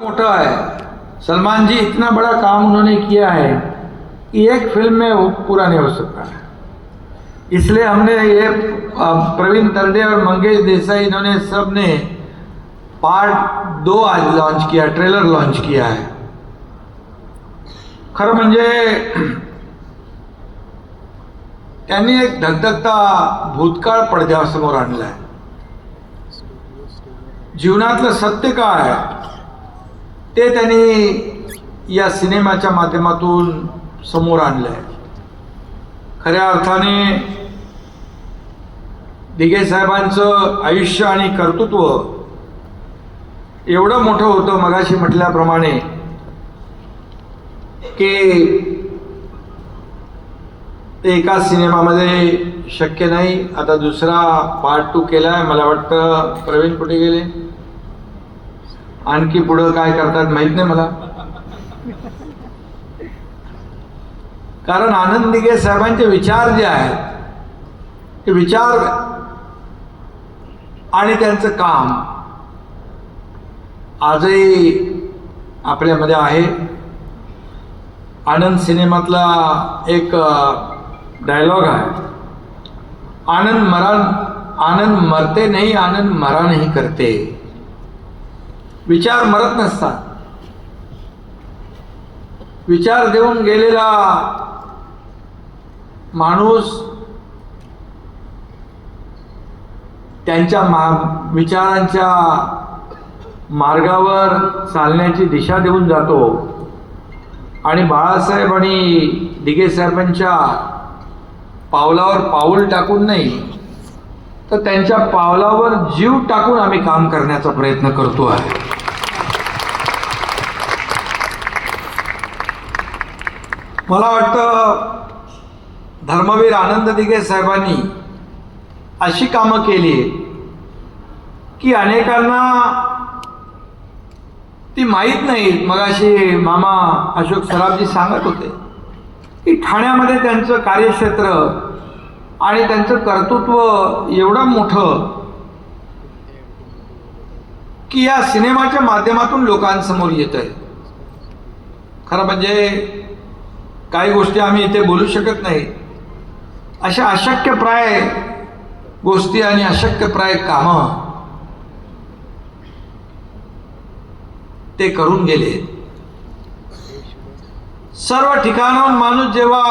मोटा है। सलमान जी इतना बड़ा काम उन्होंने किया है कि एक फिल्म में वो पूरा नहीं हो सकता है। इसलिए हमने ये प्रवीण तरडे और मंगेश देसाई इन्होंने सब ने पार्ट 2 आज लॉन्च किया, ट्रेलर लॉन्च किया है। खरं म्हणजे त्यांनी एक धगधगता भूतकाळ पडद्यासमोर आणलाय। जीवनातलं सत्य काय आहे ते त्यांनी या सिनेमाच्या माध्यमातून समोर आणलंय। खऱ्या अर्थाने दिघे साहेबांचं आयुष्य आणि कर्तृत्व एवढं मोठं होतं, मगाशी म्हटल्याप्रमाणे, की ते एका सिनेमामध्ये शक्य नाही। आता दुसरा पार्ट 2 केलाय, मला वाटतं प्रवीण कुठे गेले, आणखी पुढं काय करतात माहित नाही मला। कारण आनंद दिघे साहेबांचे विचार जे आहेत ते विचार आणि त्यांचं काम आजही आपल्यामध्ये आहे। आनंद सिनेमातला एक डायलॉग आहे, आनंद मरते नहीं, आनंद मरा नहीं करते। विचार मरत नसतात। विचार देऊन गेलेला माणूस त्यांच्या विचारांच्या मार्गावर चालण्याची दिशा देऊन जातो आणि बाळासाहेब आणि दिघे साहेबांच्या पावलावर पाऊल टाकून नाही, तर त्यांच्या पावलावर जीव टाकून आम्ही काम करण्याचा प्रयत्न करतो आहे। मला वाटतं धर्मवीर आनंद दिघे साहेबांनी अशी कामं केली की अनेकांना ती माहीत नाही। मगाशी मामा अशोक सराफजी सांगत होते की ठाण्यामध्ये त्यांचं कार्यक्षेत्र आणि त्यांचं कर्तृत्व एवढं मोठं की या सिनेमाच्या माध्यमातून लोकांसमोर येत आहे। खरं म्हणजे काही गोष्टी आम्ही इथे बोलू शकत नाही। अशा अशक्यप्राय गोष्टी आणि अशक्यप्राय कामं ते करून गेले। सर्व ठिकाणाहून माणूस जेव्हा